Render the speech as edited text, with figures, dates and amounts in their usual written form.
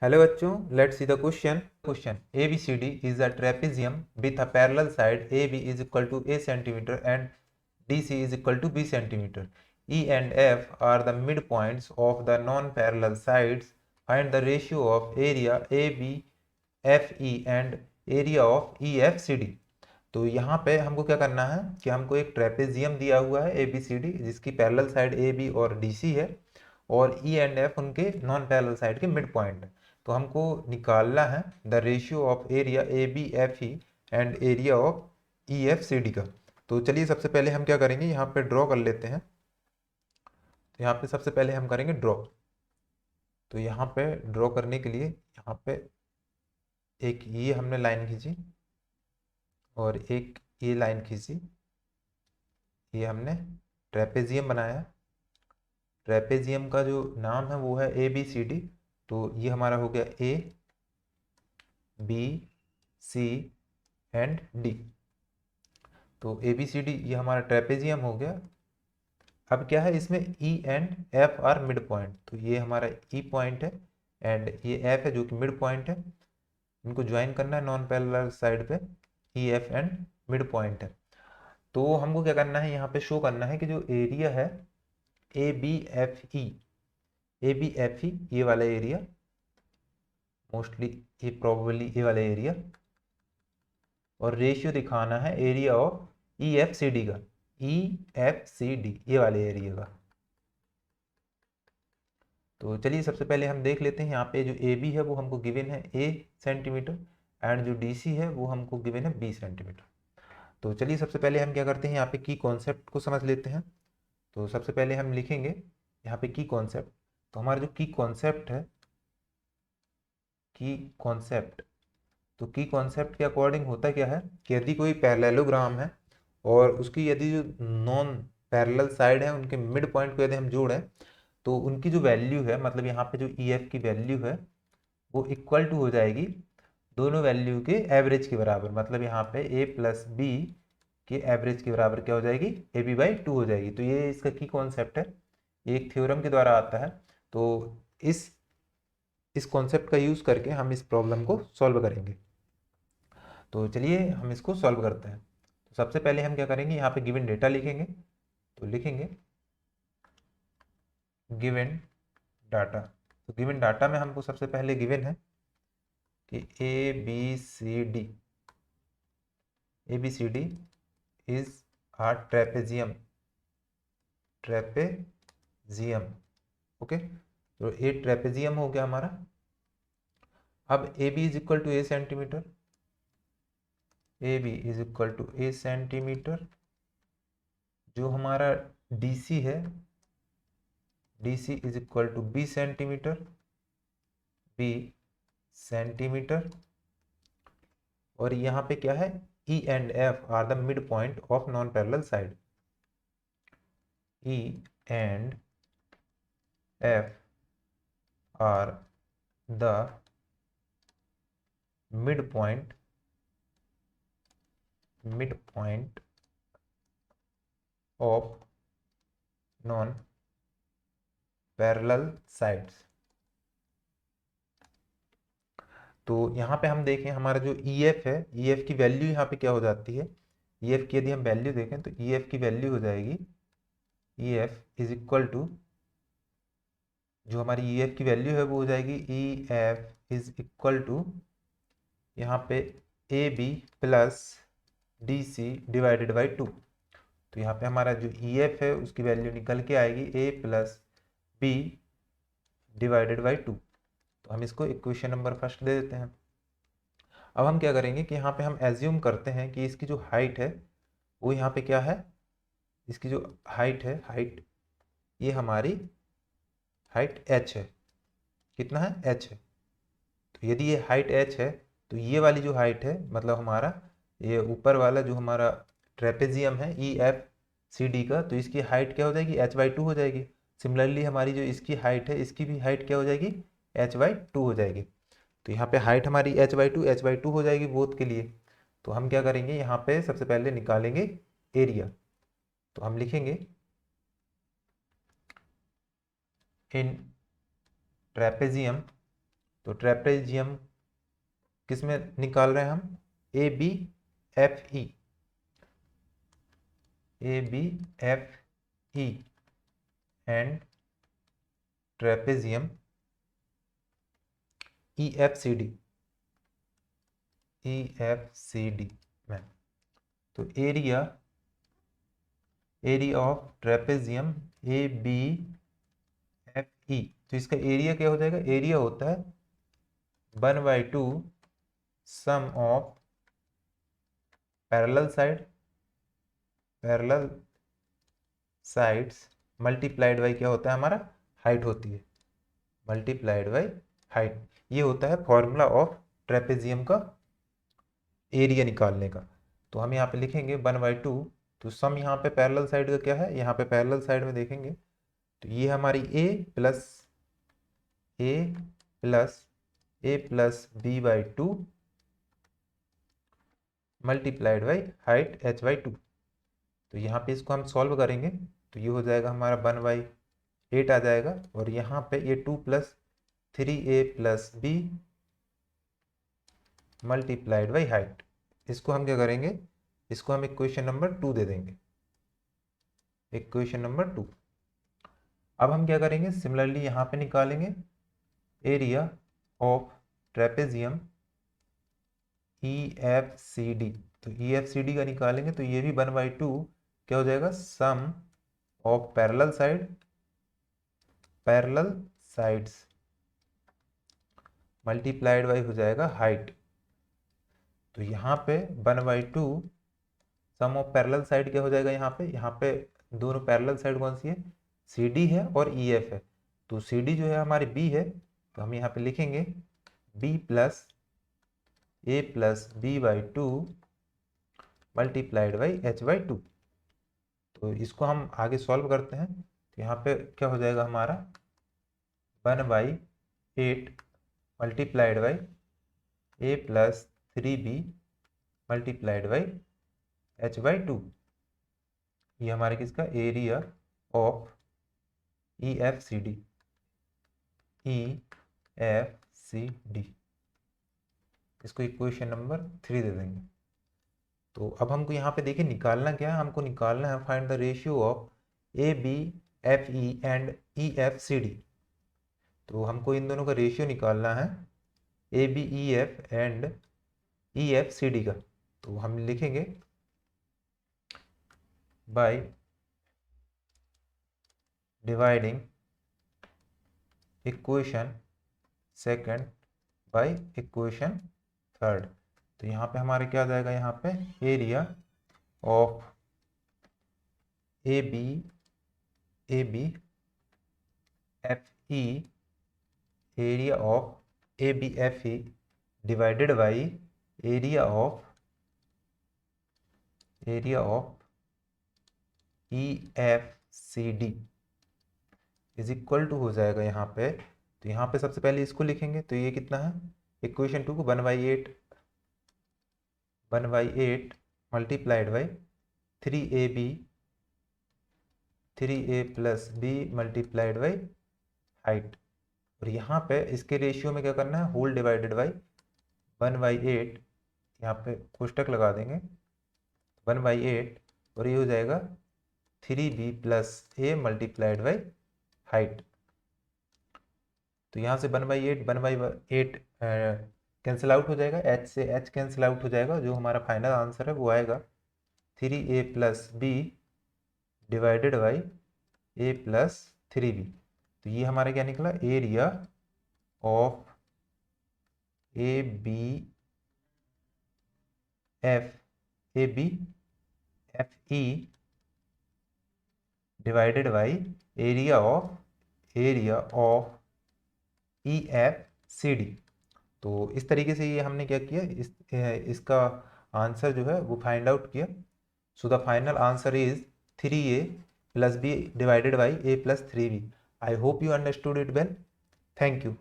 Hello बच्चों, let's see the question ABCD is a trapezium with a parallel side AB is equal to A centimeter and DC is equal to B centimeter. E and F are the midpoints of the non-parallel sides. Find the ratio of area ABFE and area of EFCD. तो यहाँ पे हमको क्या करना है कि हमको एक ट्रेपेजियम दिया हुआ है ABCD जिसकी पैरेलल साइड AB और DC है और E एंड F उनके नॉन पैरेलल साइड के मिड पॉइंट है। तो हमको निकालना है the ratio of area ABFE and area of EFCD का। तो चलिए सबसे पहले हम क्या करेंगे, यहाँ पे ड्रॉ कर लेते हैं। तो यहाँ पे सबसे पहले हम करेंगे ड्रॉ। तो यहाँ पे ड्रॉ करने के लिए यहाँ पे एक ये हमने लाइन खींची और एक ये लाइन खींची। ये हमने ट्रेपेजियम बनाया। ट्रेपेजियम का जो नाम है वो है ABCD। तो ये हमारा हो गया A B C and D। तो ABCD ये हमारा ट्रेपेजियम हो गया। अब क्या है, इसमें E and F are mid point. तो ये हमारा E पॉइंट है एंड ये F है जो कि मिड पॉइंट है। इनको ज्वाइन करना है नॉन पैरेलल साइड पे। EF एंड मिड पॉइंट है। तो हमको क्या करना है, यहाँ पे शो करना है कि जो एरिया है ABFE ये वाला एरिया, मोस्टली ये प्रोबेबली ये वाला एरिया, और रेशियो दिखाना है एरिया ऑफ EFCD का, EFCD ये वाले एरिया का। तो चलिए सबसे पहले हम देख लेते हैं। यहाँ पे जो AB है वो हमको गिवन है A सेंटीमीटर एंड जो DC है वो हमको गिवन है B सेंटीमीटर। तो चलिए सबसे पहले हम क्या करते हैं, यहाँ पे की कॉन्सेप्ट को समझ लेते हैं। तो सबसे पहले हम लिखेंगे यहाँ पे की कॉन्सेप्ट। तो हमारा जो की कॉन्सेप्ट है, की कॉन्सेप्ट, तो की कॉन्सेप्ट के अकॉर्डिंग होता क्या है कि यदि कोई पैरेललोग्राम है और उसकी यदि जो नॉन पैरेलल साइड है उनके मिड पॉइंट को यदि हम जोड़ें तो उनकी जो वैल्यू है, मतलब यहाँ पे जो EF की वैल्यू है वो इक्वल टू हो जाएगी दोनों वैल्यू के एवरेज के बराबर। मतलब यहाँ पे A प्लस B के एवरेज के बराबर क्या हो जाएगी, AB/2 हो जाएगी। तो ये इसका की कॉन्सेप्ट है, ये एक थ्योरम के द्वारा आता है। तो इस कॉन्सेप्ट का यूज़ करके हम इस प्रॉब्लम को सॉल्व करेंगे। तो चलिए हम इसको सॉल्व करते हैं। तो सबसे पहले हम क्या करेंगे, यहाँ पे गिवन डेटा लिखेंगे। तो लिखेंगे गिवन डाटा। तो गिवन डाटा में हमको सबसे पहले गिवन है कि ABCD is a trapezium. Okay, तो ए ट्रेपेजियम हो गया हमारा। अब AB is equal to A centimetre, AB is equal to A centimetre. जो हमारा DC है, DC is equal to B centimetre, B centimetre. और यहाँ पे क्या है, E and F are the mid point of non parallel side. E and F are the mid point of non parallel sides. तो यहाँ पे हम देखें हमारा जो EF है, EF की वैल्यू यहाँ पे क्या हो जाती है, EF की यदि हम वैल्यू देखें तो EF की वैल्यू हो जाएगी, EF इज इक्वल टू, जो हमारी EF की वैल्यू है वो हो जाएगी EF इज इक्वल टू यहाँ पे AB plus DC divided by 2। तो यहाँ पे हमारा जो EF है उसकी वैल्यू निकल के आएगी A plus B divided by 2। तो हम इसको इक्वेशन नंबर फर्स्ट दे देते हैं। अब हम क्या करेंगे कि यहाँ पे हम एज्यूम करते हैं कि इसकी जो हाइट है वो यहाँ पे क्या है, इसकी जो हाइट है, हाइट ये हमारी हाइट h है। कितना है, h है। तो यदि ये हाइट h है तो ये वाली जो हाइट है, मतलब हमारा ये ऊपर वाला जो हमारा ट्रेपेजियम है EFCD का, तो इसकी हाइट क्या हो जाएगी, h/2 हो जाएगी। सिमिलरली हमारी जो इसकी हाइट है, इसकी भी हाइट क्या हो जाएगी, h/2 हो जाएगी। तो यहाँ पे हाइट हमारी h/2 हो जाएगी बोथ के लिए। तो हम क्या करेंगे, यहाँ पे सबसे पहले निकालेंगे एरिया। तो हम लिखेंगे इन ट्रेपेजियम तो ट्रेपेजियम किस में निकाल रहे हैं हम, A B F E, A B F E and trapezium E F C D, E F C D में। तो area of trapezium A B F E, तो इसका एरिया क्या हो जाएगा, एरिया होता है 1/2 sum of parallel sides multiplied by क्या होता है हमारा, हाइट होती है, मल्टीप्लाइड बाई हाइट। ये होता है फॉर्मूला ऑफ ट्रेपेजियम का एरिया निकालने का। तो हम यहाँ पे लिखेंगे 1/2, तो सम यहाँ पे पैरेलल साइड का क्या है, यहाँ पे पैरेलल साइड में देखेंगे तो ये हमारी a plus b/2 multiplied by height h/2। तो यहाँ पे इसको हम सॉल्व करेंगे तो ये हो जाएगा हमारा 1/8 आ जाएगा, और यहाँ पे ये 2 + 3a + b multiplied by height. इसको हम क्या करेंगे, इसको हम इक्वेशन नंबर 2 दे देंगे, इक्वेशन नंबर 2। अब हम क्या करेंगे, सिमिलरली यहाँ पे निकालेंगे area of trapezium E F C D. तो ई एफ सी डी का निकालेंगे तो ये भी 1/2 क्या हो जाएगा, sum of parallel sides multiplied by हो जाएगा हाइट। तो यहाँ पे 1/2 सम ऑफ पैरेलल साइड क्या हो जाएगा, यहाँ पे दोनों पैरेलल साइड कौन सी है, सी डी है और ई एफ है। तो सी डी जो है हमारी बी है, तो हम यहाँ पे लिखेंगे b + a + b/2 multiplied by h/2। तो इसको हम आगे सॉल्व करते हैं, तो यहाँ पे क्या हो जाएगा हमारा 1/8 multiplied by a + 3b multiplied by h/2। ये हमारे किसका, area of E F C D, इसको इक्वेशन नंबर 3 दे देंगे। तो अब हमको यहाँ पे देखिए निकालना क्या है, हमको निकालना है find the ratio of A B F E and E F C D. तो हमको इन दोनों का रेशियो निकालना है, A B E F and E F C D का। तो हम लिखेंगे by dividing equation second by equation third. तो यहाँ पे हमारे क्या आ जाएगा, यहाँ पे area of A B F E, area of A B F E divided by area of E F C D is equal to हो जाएगा यहाँ पे। तो यहाँ पे सबसे पहले इसको लिखेंगे, तो ये कितना है, इक्वेशन 2 को 1/8 multiplied by 3a + b multiplied by height. और यहाँ पे इसके रेशियो में क्या करना है, होल डिवाइडेड बाई 1/8, यहाँ पे कोष्टक लगा देंगे 1/8, और ये हो जाएगा 3b + a multiplied by height. तो यहाँ से 1/8 कैंसिल आउट हो जाएगा, h से h कैंसिल आउट हो जाएगा, जो हमारा फाइनल आंसर है वो आएगा 3a + b divided by a + 3b। तो ये हमारा क्या निकला, area of A B F E divided by area of E F C D. तो इस तरीके से ये हमने क्या किया, इसका आंसर जो है वो फाइंड आउट किया। So the final answer is 3a + b divided by a + 3b। I hope you understood it well. Thank you.